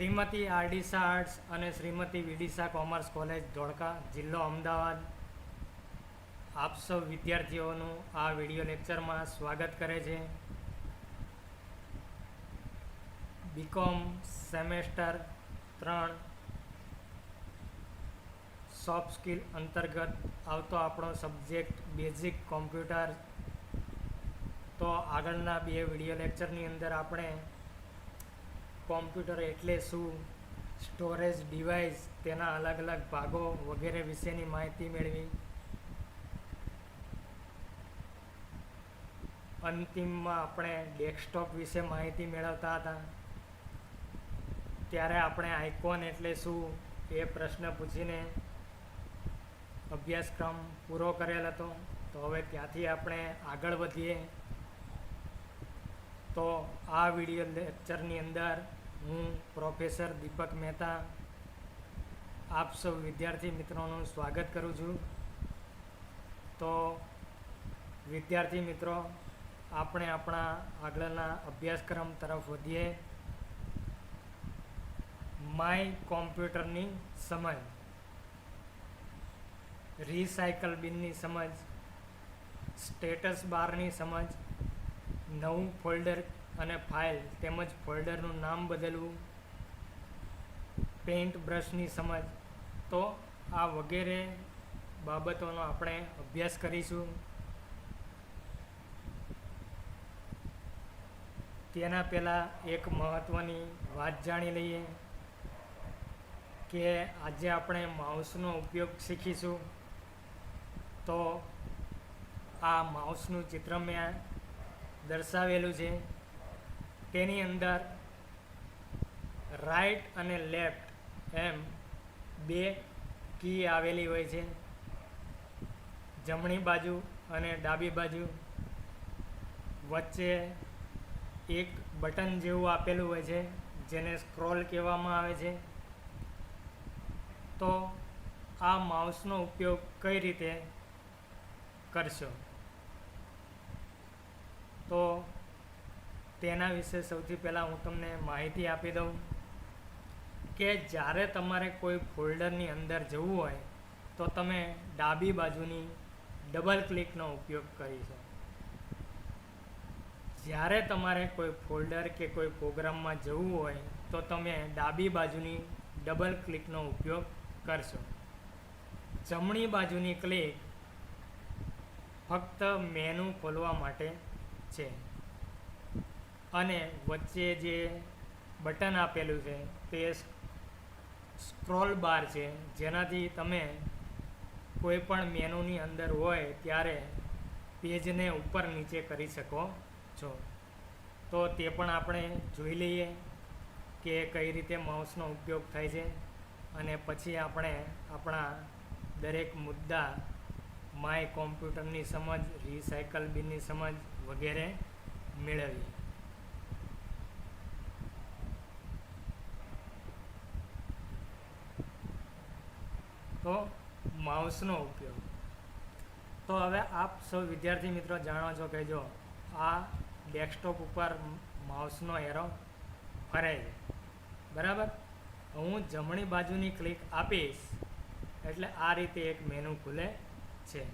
Shrimati આરડીસા arts અને Shrimati વિડીસા commerce college Dholka, જિલ્લો અમદાવાદ આપ સૌ વિદ્યાર્થીઓનું આ વિડીયો લેક્ચરમાં સ્વાગત કરે છે. બીકોમ સેમેસ્ટર 3 સોફ્ટ સ્કિલ અંતર્ગત આવતો આપણો સબ્જેક્ટ બેઝિક કોમ્પ્યુટર. તો આગળના બે વિડીયો લેક્ચરની અંદર આપણે કોમ્પ્યુટર એટલે શું, સ્ટોરેજ ડિવાઇસ, તેના અલગ અલગ ભાગો વગેરે વિશેની માહિતી મેળવી. અંતિમમાં આપણે ડેસ્કટોપ વિશે માહિતી મેળવતા હતા. ત્યારે આપણે આઇકોન એટલે શું એ પ્રશ્ન પૂછીને અભ્યાસક્રમ પૂરો કરેલ હતો. તો હવે ત્યાંથી આપણે આગળ વધીએ. તો આ વિડીયો લેક્ચરની અંદર હું પ્રોફેસર દીપક મહેતા આપ સૌ વિદ્યાર્થી મિત્રોનું સ્વાગત કરું છું. તો વિદ્યાર્થી મિત્રો, આપણે આપણા આગળના અભ્યાસક્રમ તરફ વધીએ. માય કોમ્પ્યુટરની સમજ, રિસાયકલ બિનની સમજ, સ્ટેટસ બારની સમજ, નવું ફોલ્ડર અને ફાઇલ તેમજ ફોલ્ડરનું નામ બદલવું, પેઇન્ટ બ્રશની સમજ. તો આ વગેરે બાબતોનો આપણે અભ્યાસ કરીશું. તેના પહેલાં એક મહત્ત્વની વાત જાણી લઈએ કે આજે આપણે માઉસનો ઉપયોગ શીખીશું. તો આ માઉસનું ચિત્ર મેં દર્શાવેલું છે. તેની અંદર રાઈટ અને લેફ્ટ એમ બે કી આવેલી હોય છે. જમણી બાજુ અને ડાબી બાજુ વચ્ચે એક બટન જેવું આપેલું હોય છે, જેને સ્ક્રોલ કહેવામાં આવે છે. તો આ માઉસનો ઉપયોગ કઈ રીતે કરશો, તો તેના વિશે સૌથી પહેલાં હું તમને માહિતી આપી દઉં કે જ્યારે તમારે કોઈ ફોલ્ડરની અંદર જવું હોય તો તમે ડાબી બાજુની ડબલ ક્લિકનો ઉપયોગ કરીશો. જ્યારે તમારે કોઈ ફોલ્ડર કે કોઈ પ્રોગ્રામમાં જવું હોય તો તમે ડાબી બાજુની ડબલ ક્લિકનો ઉપયોગ કરશો. જમણી બાજુની ક્લિક ફક્ત મેનુ ખોલવા માટે છે અને વચ્ચે જે બટન આપેલું છે તે સ્ક્રોલ બાર છે, જેનાથી તમે કોઈ પણ મેનુની અંદર હોય ત્યારે પેજને ઉપર નીચે કરી શકો છો. તો તે પણ આપણે જોઈ લઈએ કે કઈ રીતે માઉસનો ઉપયોગ થાય છે, અને પછી આપણે આપણા દરેક મુદ્દા માય કોમ્પ્યુટરની સમજ, રિસાયકલ બિનની સમજ વગેરે મેળવીએ. તો માઉસનો ઉપયોગ. તો હવે આપ સૌ વિદ્યાર્થી મિત્રો જાણો છો કે જો આ ડેસ્કટોપ ઉપર માઉસનો એરો ફરે છે, બરાબર. હું જમણી બાજુની ક્લિક આપીશ એટલે આ રીતે એક મેનુ ખુલે છે.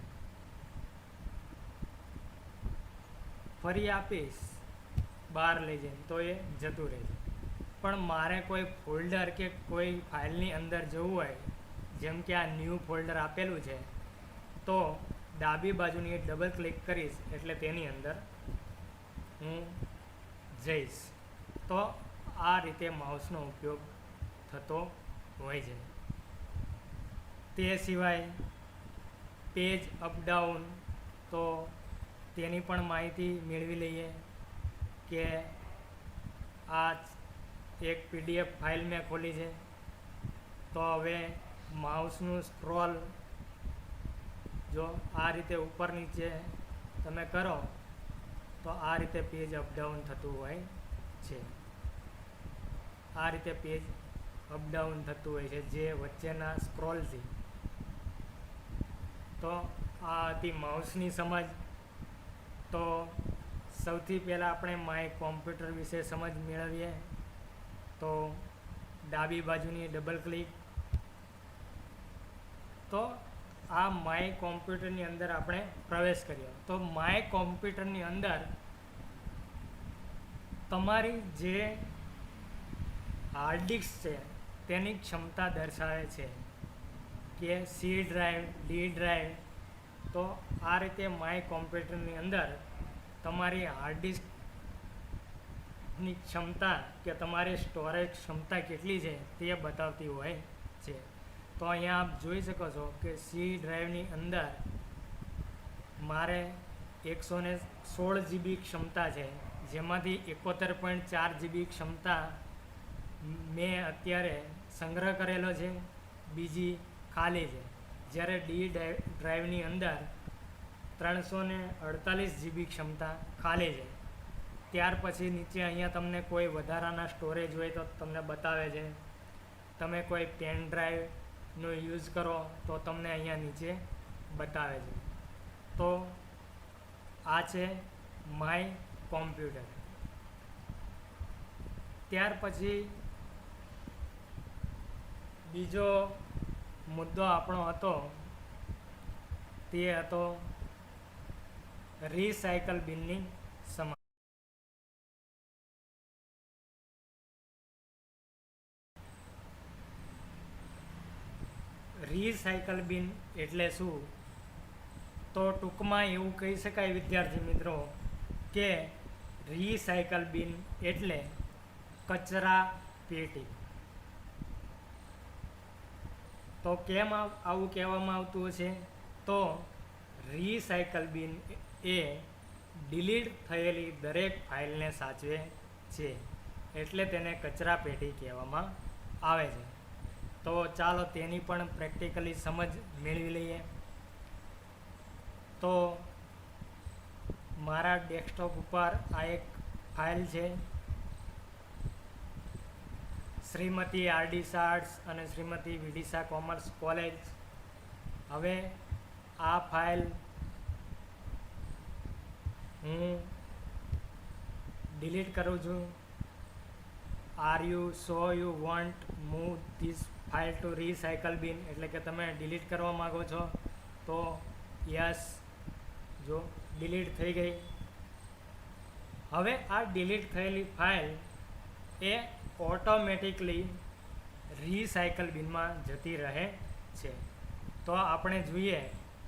ફરી આપીશ બહાર લઈ જઈને તો એ જતું રહે છે. પણ મારે કોઈ ફોલ્ડર કે કોઈ ફાઇલની અંદર જવું હોય, જેમ કે આ ન્યૂ ફોલ્ડર આપેલું છે, તો ડાબી બાજુની ડબલ ક્લિક કરીશ એટલે તેની અંદર હું જઈશ. તો આ રીતે માઉસનો ઉપયોગ થતો હોય છે. તે સિવાય પેજ અપડાઉન, તો તેની પણ માહિતી મેળવી લઈએ કે આ એક PDF ફાઇલ મેં ખોલી છે. તો હવે માઉસનું સ્ક્રોલ જો આ રીતે ઉપર નીચે તમે કરો તો આ રીતે પેજ અપડાઉન થતું હોય છે. આ રીતે પેજ અપડાઉન થતું હોય છે જે વચ્ચેના સ્ક્રોલથી. તો આ હતી માઉસની સમજ. તો સૌથી પહેલાં આપણે માય કોમ્પ્યુટર વિશે સમજ મેળવીએ. તો ડાબી બાજુની ડબલ ક્લિક. તો આ માય કોમ્પ્યુટરની અંદર આપણે પ્રવેશ કર્યો. તો માય કોમ્પ્યુટરની અંદર તમારી જે હાર્ડ ડિસ્ક છે તેની ક્ષમતા દર્શાવે છે કે સી ડ્રાઈવ, ડી ડ્રાઈવ. તો આ રીતે માય કોમ્પ્યુટરની અંદર તમારી હાર્ડ ડિસ્કની ક્ષમતા કે તમારી સ્ટોરેજ ક્ષમતા કેટલી છે તે બતાવતી હોય છે. તો અહીંયા આપ જોઈ શકો છો કે સી ડ્રાઈવની અંદર મારે 116 GB ક્ષમતા છે, જેમાંથી 71.4 GB ક્ષમતા મેં અત્યારે સંગ્રહ કરેલો છે, બીજી ખાલી છે. જ્યારે ડી ડ્રાઈવની અંદર 348 GB ક્ષમતા ખાલી છે. ત્યાર પછી નીચે અહીંયા તમને કોઈ વધારાના સ્ટોરેજ હોય તો તમને બતાવે છે. તમે કોઈ પેન ડ્રાઈવનો યુઝ કરો તો તમને અહીંયા નીચે બતાવે છે. તો આ છે માય કોમ્પ્યુટર. ત્યાર પછી બીજો મુદ્દો આપણો હતો તે હતો રિસાયકલ બિનની સમસ્યા. રિસાયકલ બિન એટલે શું? તો ટૂંકમાં એવું કહી શકાય વિદ્યાર્થી મિત્રો કે રિસાયકલ બિન એટલે કચરા પેટી. તો કેમ આવું કહેવામાં આવતું હશે? તો રિસાયકલ બિન એ ડિલીટ થયેલી દરેક ફાઇલને સાચવે છે, એટલે તેને કચરા પેટી કહેવામાં આવે છે. તો ચાલો તેની પણ પ્રેક્ટિકલી સમજ મેળવી લઈએ. તો મારા ડેસ્કટોપ ઉપર આ એક ફાઇલ છે, શ્રીમતી આરડી આર્ટ્સ અને શ્રીમતી વિદિશા કોમર્સ કોલેજ. હવે આ ફાઇલ હું ડિલીટ કરું છું. Are you want move this file to recycle bin, એટલે કે તમે ડિલીટ કરવા માગો છો તો યસ. જો ડિલીટ થઈ ગઈ. હવે આ ડિલીટ થયેલી ફાઇલ એ ઓટોમેટિકલી રિસાયકલ બિનમાં જતી રહે છે. તો આપણે જોઈએ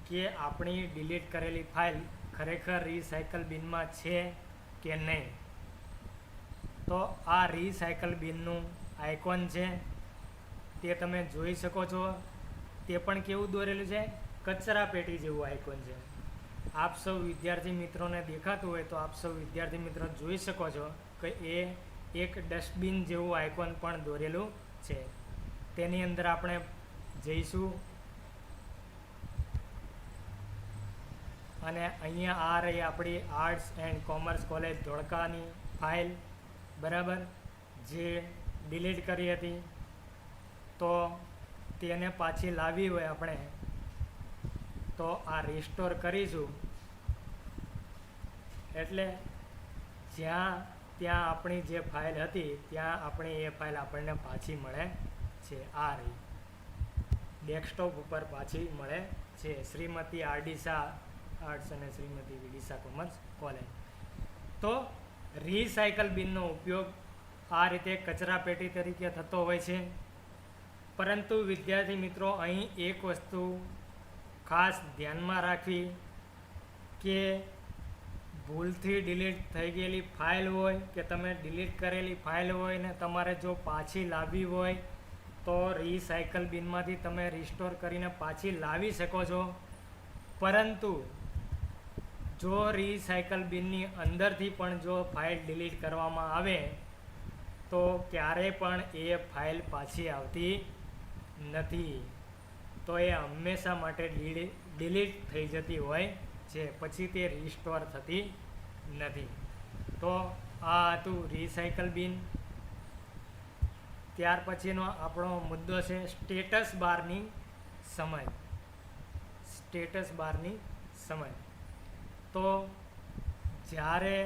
કે આપણી ડિલીટ કરેલી ફાઇલ ખરેખર રિસાયકલ બિનમાં છે કે નહીં. તો આ રિસાયકલ બિનનું આઇકોન છે તે તમે જોઈ શકો છો. તે પણ કેવું દોરેલું છે? કચરા પેટી જેવું આઇકોન છે. આપ સૌ વિદ્યાર્થી મિત્રોને દેખાતું હોય તો આપ સૌ વિદ્યાર્થી મિત્રો જોઈ શકો છો કે એ એક ડસ્ટબિન જેવું આઇકોન પણ દોરેલું છે. તેની અંદર આપણે જઈશું અને અહીંયા આ રહી આપણી આર્ટ્સ એન્ડ કોમર્સ કોલેજ ધોળકાની ફાઇલ, બરાબર, જે ડિલીટ કરી હતી. તો તેને પાછી લાવવી હોય આપણે તો આ રિસ્ટોર કરીશું, એટલે ત્યાં આપણી જે ફાઇલ હતી ત્યાં આપણી એ ફાઇલ આપણને પાછી મળે છે. આ રહી ડેસ્કટોપ ઉપર પાછી મળે છે, શ્રીમતી આરડી આર્ટ્સ અને શ્રીમતી વિદિશા કોમર્સ કોલેજ. તો રિસાયકલ બિનનો ઉપયોગ આ રીતે કચરા પેટી તરીકે થતો હોય છે. પરંતુ વિદ્યાર્થી મિત્રો અહીં એક વસ્તુ ખાસ ધ્યાનમાં રાખવી કે ભૂલથી ડિલીટ થઈ ગયેલી ફાઇલ હોય કે તમે ડિલીટ કરેલી ફાઇલ હોય ને તમારે જો પાછી લાવવી હોય તો રિસાયકલ બિનમાંથી તમે રિસ્ટોર કરીને પાછી લાવી શકો છો. પરંતુ જો રિસાયકલ બિનની અંદરથી પણ જો ફાઇલ ડિલીટ કરવામાં આવે તો ક્યારેય પણ એ ફાઇલ પાછી આવતી નથી. તો એ હંમેશા માટે ડિલીટ થઈ જતી હોય છે, પછી તે રિસ્ટોર થતી નથી. તો આ હતું રિસાયકલ બિન. ત્યાર પછીનો આપણો મુદ્દો છે સ્ટેટસ બારની સમજ. સ્ટેટસ બારની સમજ. તો જ્યારે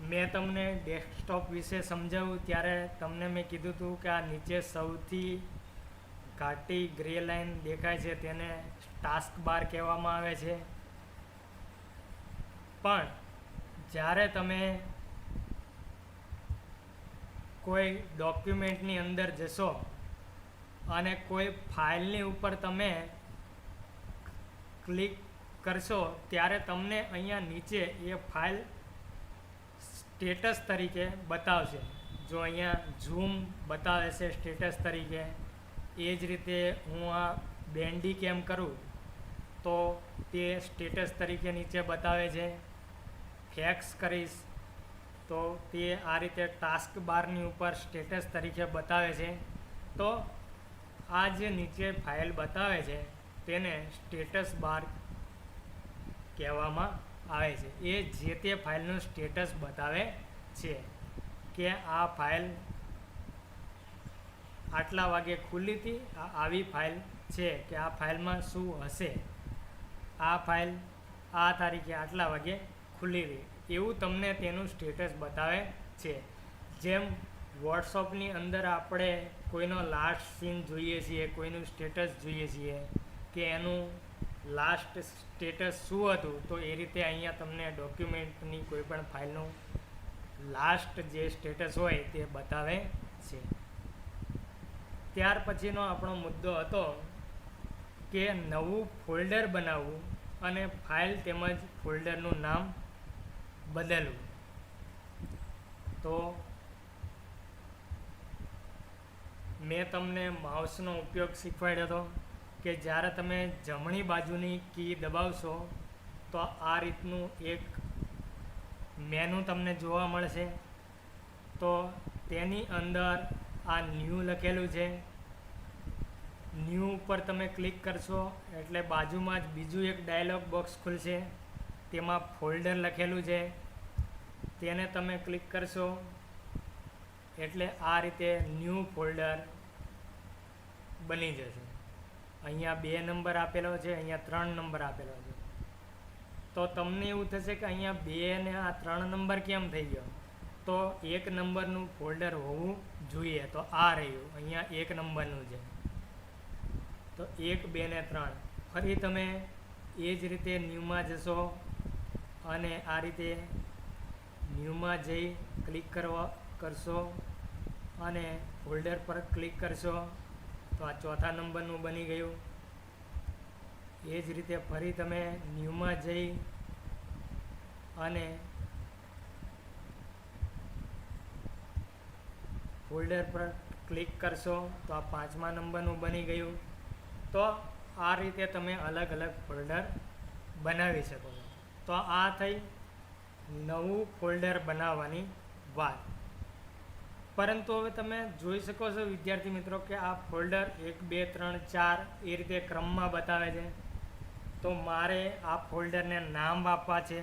મેં તમને ડેસ્કટોપ વિશે સમજાવ્યું ત્યારે તમને મેં કીધું હતું કે આ નીચે સૌથી ઘાટી ગ્રે લાઇન દેખાય છે તેને ટાસ્ક બાર કહેવામાં આવે છે. પણ જ્યારે તમે કોઈ ડોક્યુમેન્ટની અંદર જશો અને કોઈ ફાઇલની ઉપર તમે ક્લિક કરશો ત્યારે તમને અહીંયા નીચે એ ફાઇલ સ્ટેટસ તરીકે બતાવશે. જો અહીંયા ઝૂમ બતાવે છે સ્ટેટસ તરીકે, એ જ રીતે હું આ બેન્ડી કેમ કરું તો તે સ્ટેટસ તરીકે નીચે બતાવે છે. ફેક્સ કરીશ તો તે આ રીતે ટાસ્ક બારની ઉપર સ્ટેટસ તરીકે બતાવે છે. તો આ જે નીચે ફાઇલ બતાવે છે તેને સ્ટેટસ બાર કહેવામાં આવે છે. એ જે તે ફાઇલનું સ્ટેટસ બતાવે છે કે આ ફાઇલ આટલા વાગે ખુલી હતી, આવી ફાઇલ છે કે આ ફાઇલમાં શું હશે, આ ફાઇલ આ તારીખે આટલા વાગે ખુલી રહી, એવું તમને તેનું સ્ટેટસ બતાવે છે. જેમ વોટ્સઅપની અંદર આપણે કોઈનો લાસ્ટ સીન જોઈએ છીએ, કોઈનું સ્ટેટસ જોઈએ છીએ કે એનું લાસ્ટ સ્ટેટસ શું હતું, તો એ રીતે અહીંયા તમને ડોક્યુમેન્ટની કોઈ પણ ફાઇલનું લાસ્ટ જે સ્ટેટસ હોય તે બતાવે છે. ત્યાર પછીનો આપણો મુદ્દો હતો કે નવું ફોલ્ડર બનાવવું અને ફાઇલ તેમજ ફોલ્ડરનું નામ બદલવું. તો મેં તમને માઉસનો ઉપયોગ શીખવાડ્યો હતો કે જ્યારે તમે જમણી બાજુની કી દબાવશો તો આ રીતનું એક મેનુ તમને જોવા મળશે. તો તેની અંદર આ ન્યૂ લખેલું છે. ન્યૂ ઉપર તમે ક્લિક કરશો એટલે બાજુમાં જ બીજું એક ડાયલોગ બોક્સ ખુલશે, તેમાં ફોલ્ડર લખેલું છે, તેને તમે ક્લિક કરશો એટલે આ રીતે ન્યૂ ફોલ્ડર બની જશે. અહીંયા 2 નંબર આપેલો છે, અહીંયા 3 નંબર આપેલો છે. તો તમને એવું થશે કે અહીંયા 2 ને આ 3 નંબર કેમ થઈ ગયો, તો 1 નંબરનું ફોલ્ડર હોવું જોઈએ. તો આ રહ્યું, અહીંયા 1 નંબરનું છે. તો 1, 2 ને 3 ફરી તમે એ જ રીતે ન્યૂમાં જશો અને આ રીતે ન્યૂમાં જઈ ક્લિક કરશો અને ફોલ્ડર પર ક્લિક કરશો તો આ 4થા નંબરનું બની ગયું. એ જ રીતે ફરી તમે ન્યૂમાં જઈ અને ફોલ્ડર પર ક્લિક કરશો તો આ 5મા નંબરનું બની ગયું. તો આ રીતે તમે અલગ અલગ ફોલ્ડર બનાવી શકો છો. તો આ થઈ નવું ફોલ્ડર બનાવવાની વાત. પરંતુ હવે તમે જોઈ શકો છો વિદ્યાર્થી મિત્રો કે આ ફોલ્ડર 1, 2, 3, 4 એ રીતે ક્રમમાં બતાવે છે. તો મારે આ ફોલ્ડરને નામ આપવા છે.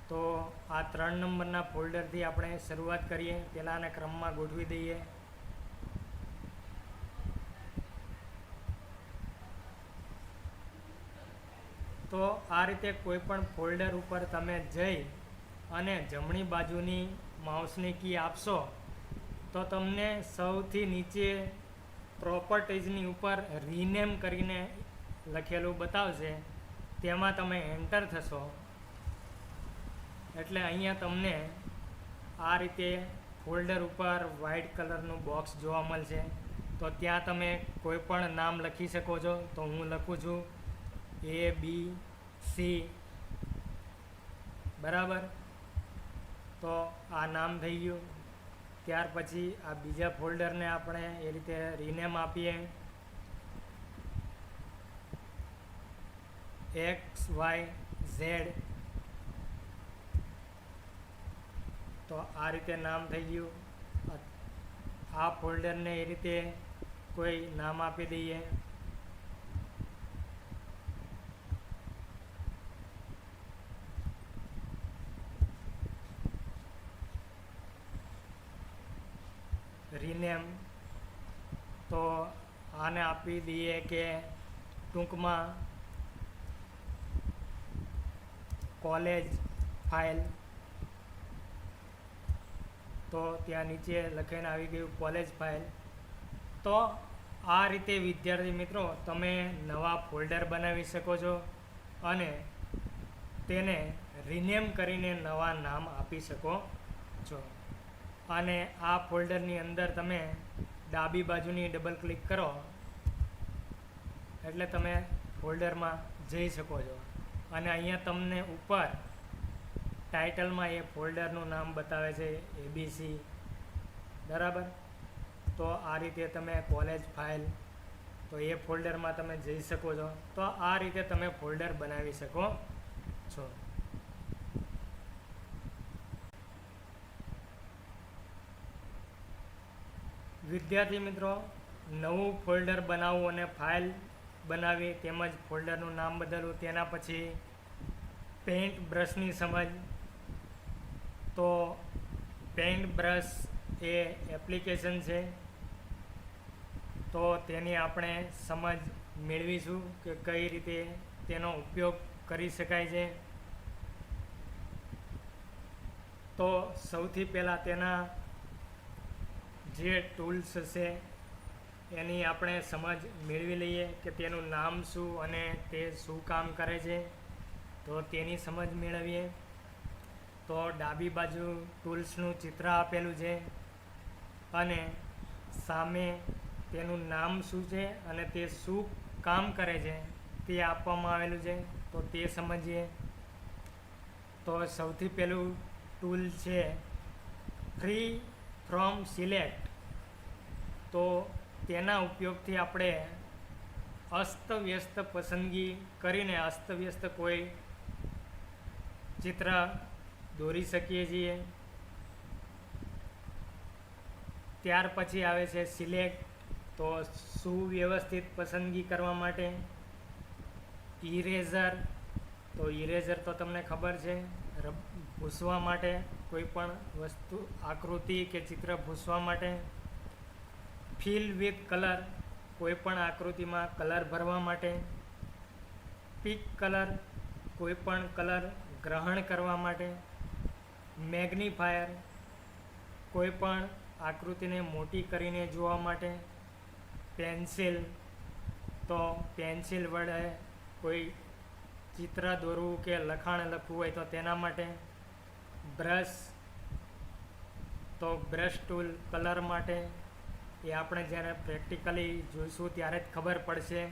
તો આ 3 નંબરના ફોલ્ડરથી આપણે શરૂઆત કરીએ. પહેલાં આને ક્રમમાં ગોઠવી દઈએ. તો આ રીતે કોઈ પણ ફોલ્ડર ઉપર તમે જઈ અને જમણી બાજુની માઉસની કી આપશો તો તમને સૌથી નીચે પ્રોપર્ટીઝની ઉપર રીનેમ કરીને લખેલું બતાવશે. તેમાં તમે એન્ટર થશો એટલે અહીંયા તમને આ રીતે ફોલ્ડર ઉપર વ્હાઇટ કલરનું બોક્સ જોવા મળશે. તો ત્યાં તમે કોઈ પણ નામ લખી શકો છો. તો હું લખું છું ABC, બરાબર. તો આ નામ થઈ ગયું. ત્યાર પછી આ બીજા ફોલ્ડરને આપણે એ રીતે રીનેમ આપીએ XYZ. તો આ રીતે નામ થઈ ગયું. આ ફોલ્ડરને એ રીતે કોઈ નામ આપી દઈએ. રીનેમ. તો આને આપી દઈએ કે ટૂંકમાં કોલેજ ફાઇલ. તો ત્યાં નીચે લખીને આવી ગયું કોલેજ ફાઇલ. તો આ રીતે વિદ્યાર્થી મિત્રો તમે નવા ફોલ્ડર બનાવી શકો છો અને તેને રિનેમ કરીને નવા નામ આપી શકો છો. અને આ ફોલ્ડરની અંદર તમે ડાબી બાજુની ડબલ ક્લિક કરો એટલે તમે ફોલ્ડરમાં જઈ શકો છો. અને અહીંયા તમને ઉપર ટાઇટલમાં એ ફોલ્ડરનું નામ બતાવે છે એબીસી, બરાબર. તો આ રીતે તમે કોલેજ ફાઇલ, તો એ ફોલ્ડરમાં તમે જઈ શકો છો. તો આ રીતે તમે ફોલ્ડર બનાવી શકો છો. વિદ્યાર્થી મિત્રો, નવું ફોલ્ડર બનાવવું અને ફાઇલ બનાવી તેમજ ફોલ્ડરનું નામ બદલવું, તેના પછી પેઇન્ટ બ્રશની સમજ. તો પેઇન્ટ બ્રશ એ એપ્લિકેશન છે, તો તેની આપણે સમજ મેળવીશું કે કઈ રીતે તેનો ઉપયોગ કરી શકાય છે. તો સૌથી પહેલાં તેના જે ટૂલ્સ છે એની આપણે સમજ મેળવી લઈએ કે તેનું નામ શું અને તે શું કામ કરે છે. તો તેની સમજ મેળવીએ. તો ડાબી બાજુ ટૂલ્સનું ચિત્ર આપેલું છે અને સામે તેનું નામ શું છે અને તે શું કામ કરે છે તે આપવામાં આવેલું છે. તો તે સમજીએ. તો સૌથી પહેલું ટૂલ છે ફ્રી ફ્રોમ સિલેક્ટ. તો તેના ઉપયોગથી આપણે અસ્તવ્યસ્ત પસંદગી કરીને અસ્તવ્યસ્ત કોઈ ચિત્ર દોરી શકીએ છીએ. ત્યાર પછી આવે છે સિલેક્ટ. તો સુવ્યવસ્થિત પસંદગી કરવા માટે. ઇરેઝર. તો ઇરેઝર તો તમને ખબર છે, ભૂસવા માટે, કોઈ પણ વસ્તુ, આકૃતિ કે ચિત્ર ભૂસવા માટે. Fill with colour. કોઈ પણ આકૃતિમાં કલર ભરવા માટે. Pick colour. કોઈ પણ કલર ગ્રહણ કરવા માટે. મેગ્નીફાયર. કોઈ પણ આકૃતિને મોટી કરીને જોવા માટે. પેન્સિલ. તો પેન્સિલ વડે કોઈ ચિત્ર દોરવું કે લખાણ લખવું હોય તો તેના માટે. બ્રશ. તો બ્રશ ટૂલ કલર માટે. એ આપણે જ્યારે પ્રેક્ટિકલી જોઈશું ત્યારે જ ખબર પડશે.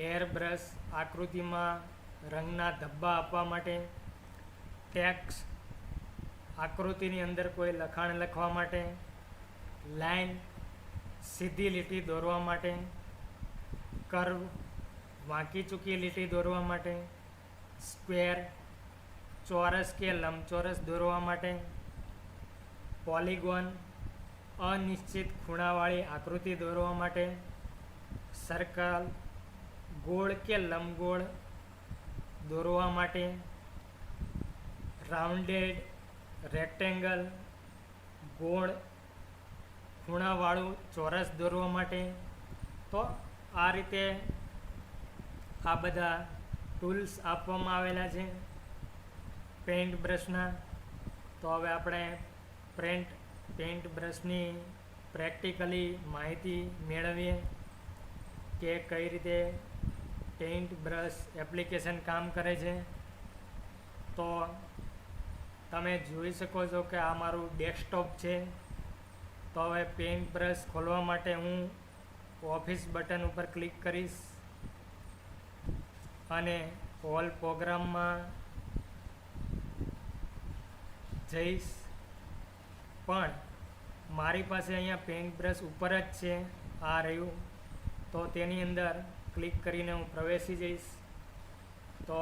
Air brush. આકૃતિમાં રંગના ધબ્બા આપવા માટે. ટેક્સ્ટ. આકૃતિની અંદર કોઈ લખાણ લખવા માટે. લાઇન. સીધી લીટી દોરવા માટે. કર્વ. વાંકી ચૂકી લીટી દોરવા માટે. સ્ક્વેર. ચોરસ કે લંબચોરસ દોરવા માટે. પોલિગોન. અનિશ્ચિત ખૂણાવાળી આકૃતિ દોરવા માટે. સર્કલ. ગોળ કે લંબગોળ દોરવા માટે. રાઉન્ડેડ. રેક્ટેંગલ. ગોળ ખૂણાવાળું ચોરસ દોરવા માટે. તો આ રીતે આ બધા ટૂલ્સ આપવામાં આવેલા છે પેઇન્ટ બ્રશના. તો હવે આપણે પેઇન્ટ બ્રશની પ્રેક્ટિકલી માહિતી મેળવીએ કે કઈ રીતે પેઇન્ટ બ્રશ એપ્લિકેશન કામ કરે છે. તો તમે જોઈ શકો છો કે આ મારું ડેસ્કટોપ છે. તો હવે પેઇન્ટ બ્રશ ખોલવા માટે હું ઓફિસ બટન ઉપર ક્લિક કરીશ અને ઓલ પ્રોગ્રામમાં જઈશ. પણ મારી પાસે અહીંયા પેઇન્ટ બ્રશ ઉપર જ છે, આ રહ્યું. તો તેની અંદર ક્લિક કરીને હું પ્રવેશી જઈશ. તો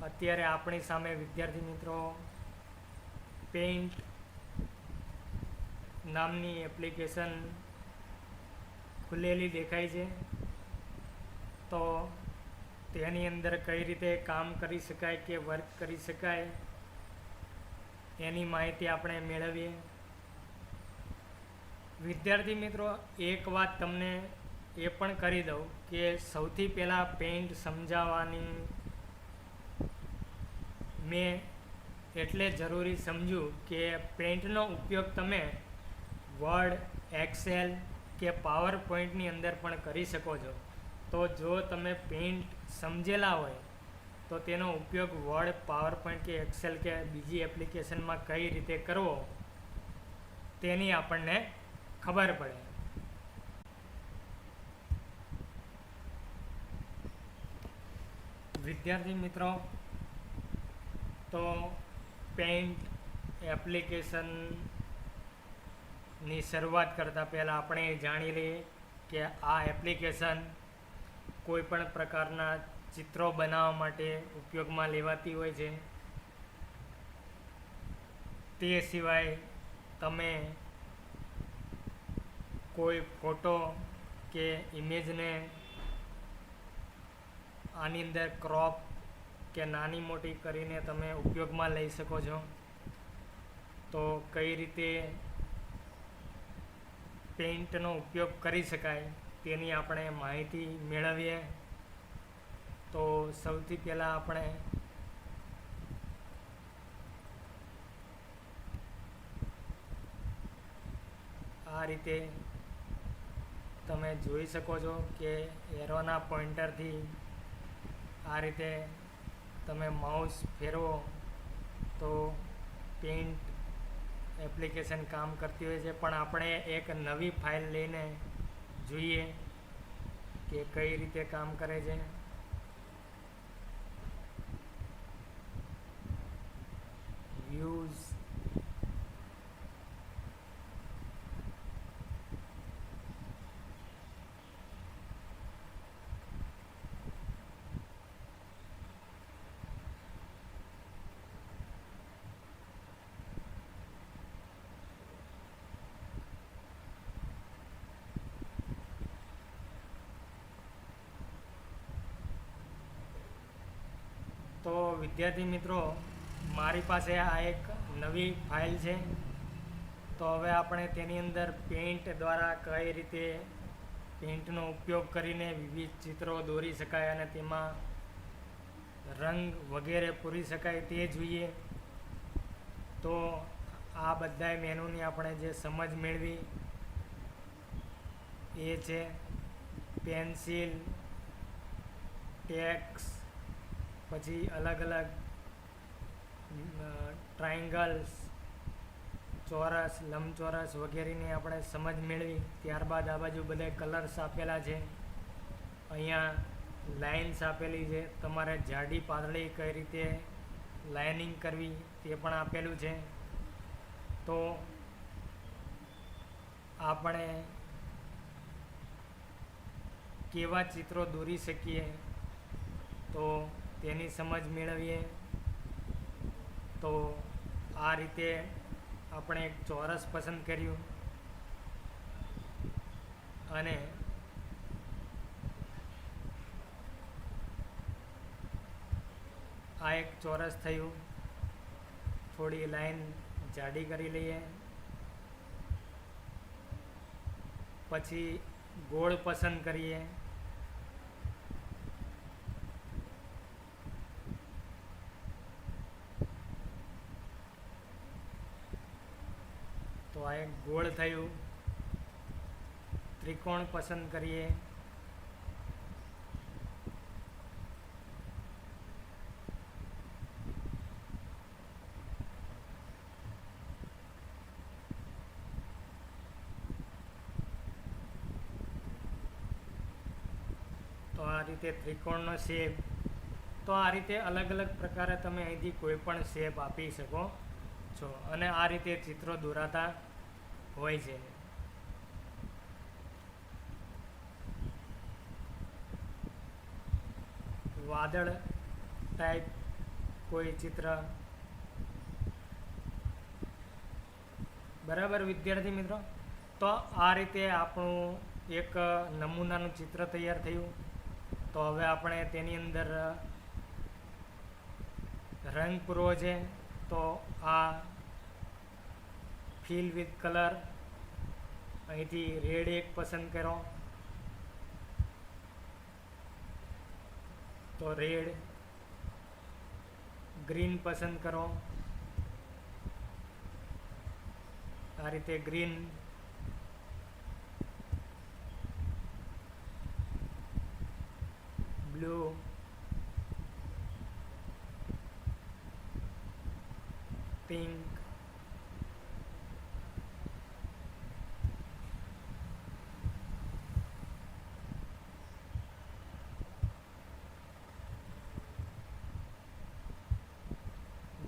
અત્યારે આપણી સામે વિદ્યાર્થી મિત્રો પેઇન્ટ નામની એપ્લિકેશન ખુલેલી દેખાય છે. તો તેની અંદર કઈ રીતે કામ કરી શકાય કે વર્ક કરી શકાય એની માહિતી આપણે મેળવીએ. વિદ્યાર્થી મિત્રો, એક વાત તમને એ પણ કરી દઉં કે સૌથી પહેલાં પેઇન્ટ સમજાવવાની મેં એટલે જરૂરી સમજ્યું કે પેઇન્ટનો ઉપયોગ તમે વર્ડ, એક્સેલ કે પાવર પોઈન્ટની અંદર પણ કરી શકો છો. તો જો તમે પેઇન્ટ સમજેલા હોય તો તેનો ઉપયોગ વર્ડ, પાવર પોઈન્ટ કે એક્સેલ કે બીજી એપ્લિકેશનમાં કઈ રીતે કરવો તેની આપણને ખબર પડે. વિદ્યાર્થી મિત્રો, તો પેઇન્ટ એપ્લિકેશનની શરૂઆત કરતાં પહેલાં આપણે જાણી લઈએ કે આ એપ્લિકેશન કોઈ પણ પ્રકારના ચિત્રો બનાવવા માટે ઉપયોગમાં લેવાતી હોય છે. તે સિવાય તમે કોઈ ફોટો કે ઇમેજને આની અંદર ક્રોપ કે નાની મોટી કરીને તમે ઉપયોગમાં લઈ શકો છો. તો કઈ રીતે પેઇન્ટનો ઉપયોગ કરી શકાય તેની આપણે માહિતી મેળવીએ. તો સૌથી પહેલાં આપણે આ રીતે તમે જોઈ શકો છો કે એરોના પોઇન્ટરથી આ રીતે તમે માઉસ ફેરવો તો પેઇન્ટ એપ્લિકેશન કામ કરતી હોય છે. પણ આપણે એક નવી ફાઇલ લઈને જોઈએ કે કઈ રીતે કામ કરે છે. વ્યૂઝ, તો વિદ્યાર્થી મિત્રો, મારી પાસે આ એક નવી ફાઇલ છે. તો હવે આપણે તેની અંદર પેઇન્ટ દ્વારા કઈ રીતે પેઇન્ટનો ઉપયોગ કરીને વિવિધ ચિત્રો દોરી શકાય અને તેમાં રંગ વગેરે પૂરી શકાય તે જોઈએ. તો આ બધા મેનુની આપણે જે સમજ મેળવી એ છે પેન્સિલ, ટેક્સ, પછી અલગ અલગ ટ્રાયંગલ્સ, ચોરસ, લંબચોરસ વગેરેની આપણે સમજ મેળવી. ત્યારબાદ આ બાજુ બધા કલર્સ આપેલા છે. અહીંયા લાઇન્સ આપેલી છે. તમારે જાડી પાતળી કઈ રીતે લાઇનિંગ કરવી તે પણ આપેલું છે. તો આપણે કેવા ચિત્રો દોરી શકીએ તો તેની સમજ મેળવીએ. તો આ રીતે આપણે એક ચોરસ પસંદ કર્યું અને આ એક ચોરસ થયું. થોડી લાઈન જાડી કરી લઈએ. પછી ગોળ પસંદ કરીએ. તો આ એક ગોળ થયું. ત્રિકોણ પસંદ કરીએ. તો આ રીતે ત્રિકોણનો શેપ. તો આ રીતે અલગ અલગ પ્રકારે તમે અહીંથી કોઈ પણ શેપ આપી શકો છો અને આ રીતે ચિત્રો દોરાતા હોય છે. વાદળ ટાઈપ કોઈ ચિત્ર. બરાબર વિદ્યાર્થી મિત્રો, તો આ રીતે આપણું એક નમૂનાનું ચિત્ર તૈયાર થયું. તો હવે આપણે તેની અંદર રંગ પૂરવો છે. તો આ ફિલ વિથ કલર, અહીંથી રેડ એક પસંદ કરો. તો રેડ. ગ્રીન પસંદ કરો. આ રીતે green, blue, pink,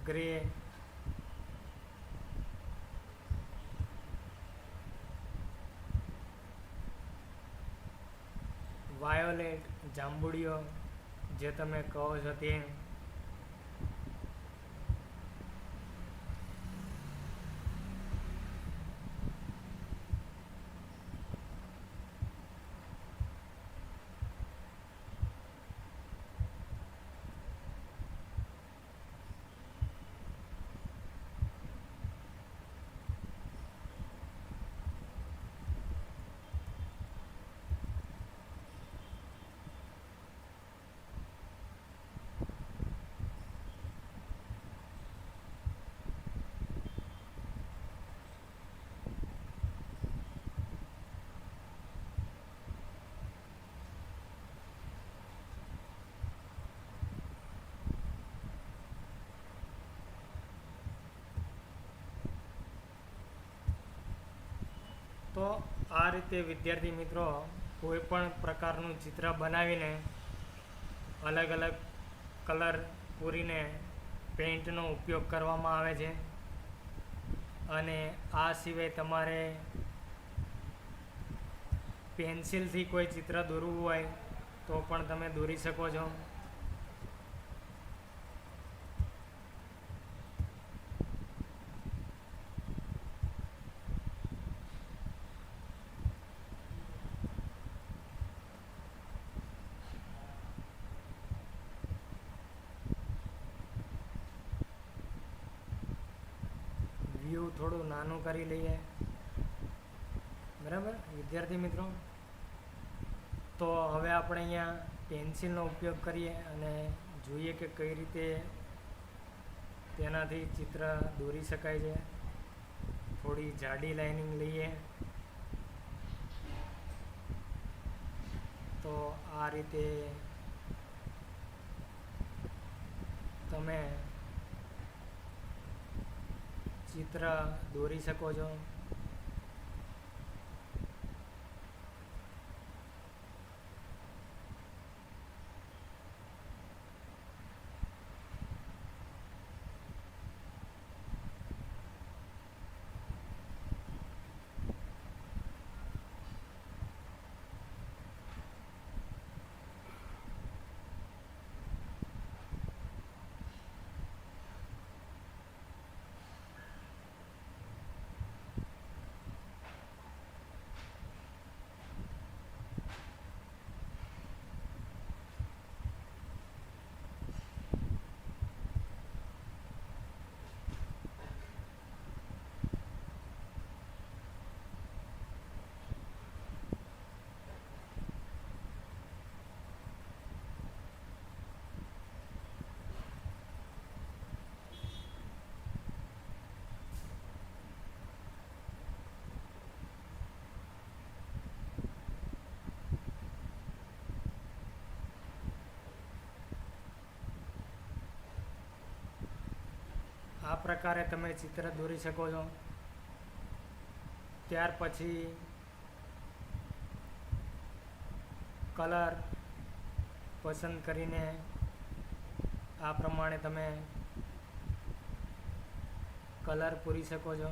grey, violet, જાંબુડિયો જે તમે કહો છો તે, તો આ રીતે વિદ્યાર્થી મિત્રો કોઈ પણ પ્રકારનું ચિત્ર બનાવીને અલગ અલગ કલર પૂરીને પેઇન્ટનો ઉપયોગ કરવામાં આવે છે. અને આ સિવાય તમારે પેન્સિલથી કોઈ ચિત્ર દોરવું હોય તો પણ તમે દોરી શકો છો. વ્યૂ થોડું નાનું કરી લઈએ, બરાબર વિદ્યાર્થી મિત્રો. તો હવે આપણે અહીંયા પેન્સિલનો ઉપયોગ કરીએ અને જોઈએ કે કઈ રીતે તેનાથી ચિત્ર દોરી શકાય છે. થોડી જાડી લાઇનિંગ લઈએ તો આ રીતે તમે ચિત્ર દોરી શકો છો. આ પ્રકારે તમે ચિત્ર દોરી શકો છો. ત્યાર પછી કલર પસંદ કરીને આ પ્રમાણે તમે કલર પૂરી શકો છો.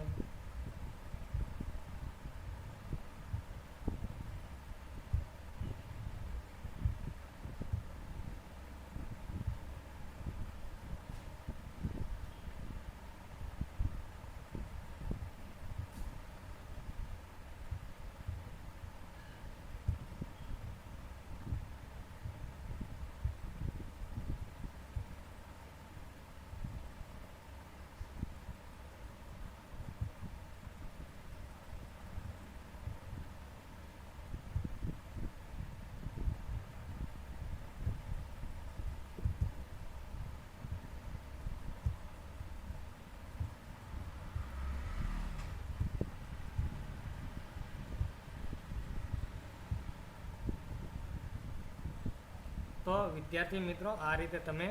તો વિદ્યાર્થી મિત્રો આ રીતે તમે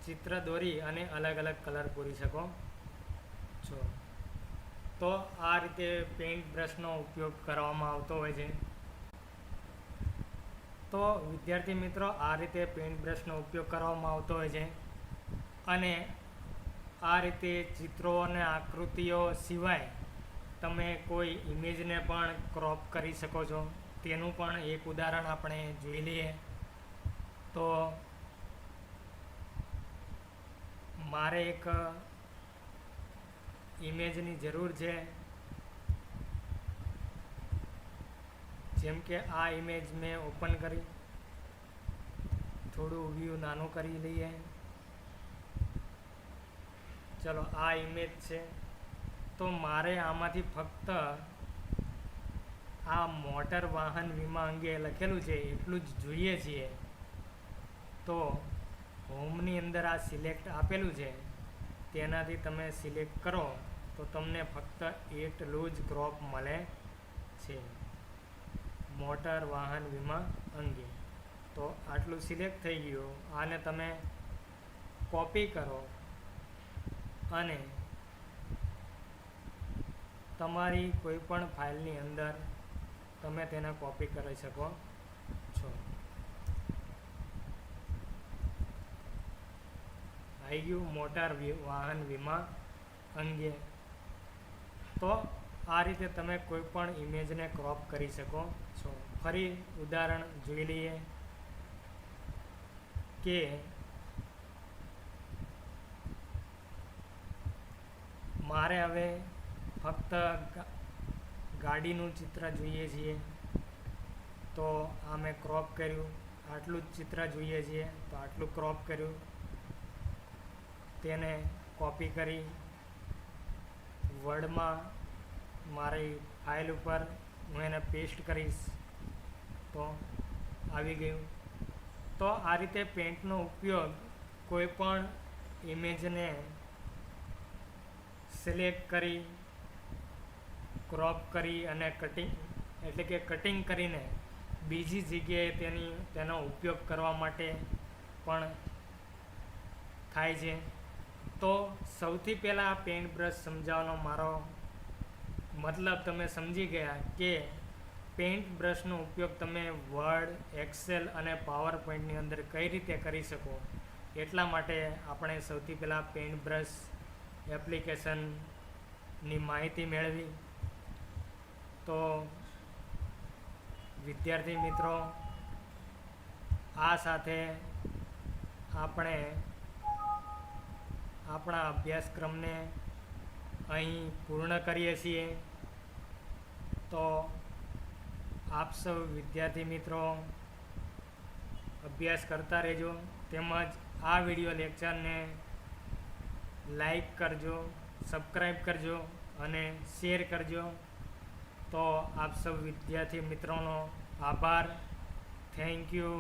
ચિત્ર દોરી અને અલગ અલગ કલર પૂરી શકો છો. તો આ રીતે પેઇન્ટ બ્રશનો ઉપયોગ કરવામાં આવતો હોય છે. તો વિદ્યાર્થી મિત્રો આ રીતે પેઇન્ટ બ્રશનો ઉપયોગ કરવામાં આવતો હોય છે અને આ રીતે ચિત્રો અને આકૃતિઓ સિવાય તમે કોઈ ઇમેજને પણ ક્રોપ કરી શકો છો. તેનું પણ એક ઉદાહરણ આપણે જોઈ લઈએ. તો મારે એક ઇમેજની જરૂર છે. જેમ કે આ ઇમેજ મેં ઓપન કરી, થોડું વ્યૂ નાનું કરી લઈએ. ચલો આ ઇમેજ છે. તો મારે આમાંથી ફક્ત આ મોટર વાહન વીમા અંગે લખેલું છે એટલું જ જોઈએ છીએ. તો હોમની અંદર આ સિલેક્ટ આપેલું છે, તેનાથી તમે સિલેક્ટ કરો તો તમને ફક્ત એટલું જ ક્રોપ મળે છે, મોટર વાહન વીમા અંગે. તો આટલું સિલેક્ટ થઈ ગયું. આને તમે કોપી કરો અને તમારી કોઈ પણ ફાઇલની અંદર તમે તેને કોપી કરી શકો છો. આવી ગયું મોટર વાહન વીમા અંગે. તો આ રીતે તમે કોઈ પણ ઇમેજને ક્રોપ કરી શકો છો. ફરી ઉદાહરણ જોઈ લઈએ કે મારે હવે ફક્ત ગાડીનું ચિત્ર જોઈએ છીએ. તો આ મેં ક્રોપ કર્યું. આટલું જ ચિત્ર જોઈએ છીએ તો આટલું ક્રોપ કર્યું. તેને કોપી કરી વર્ડમાં મારી ફાઇલ ઉપર હું એને પેસ્ટ કરીશ તો આવી ગયું. તો આ રીતે પેઇન્ટનો ઉપયોગ કોઈ પણ ઇમેજને સિલેક્ટ કરી, ક્રોપ કરી અને કટિંગ એટલે કે કટિંગ કરીને બીજી જગ્યાએ તેનો ઉપયોગ કરવા માટે પણ થાય છે. તો સૌથી પહેલાં આ પેઇન્ટ બ્રશ સમજાવવાનો મારો મતલબ તમે સમજી ગયા કે પેઇન્ટ બ્રશનો ઉપયોગ તમે વર્ડ, એક્સેલ અને પાવર પોઈન્ટની અંદર કઈ રીતે કરી શકો. એટલા માટે આપણે સૌથી પહેલાં પેઇન્ટ બ્રશ એપ્લિકેશનની માહિતી મેળવી. તો વિદ્યાર્થી મિત્રો, આ સાથે આપણે આપણા અભ્યાસક્રમને અહીં પૂર્ણ કરીએ છીએ. તો આપ સૌ વિદ્યાર્થી મિત્રો અભ્યાસ કરતા રહેજો, તેમજ આ વિડીયો લેક્ચરને લાઈક કરજો, સબસ્ક્રાઈબ કરજો અને શેર કરજો. તો આપ સૌ વિદ્યાર્થી મિત્રોનો આભાર. Thank you.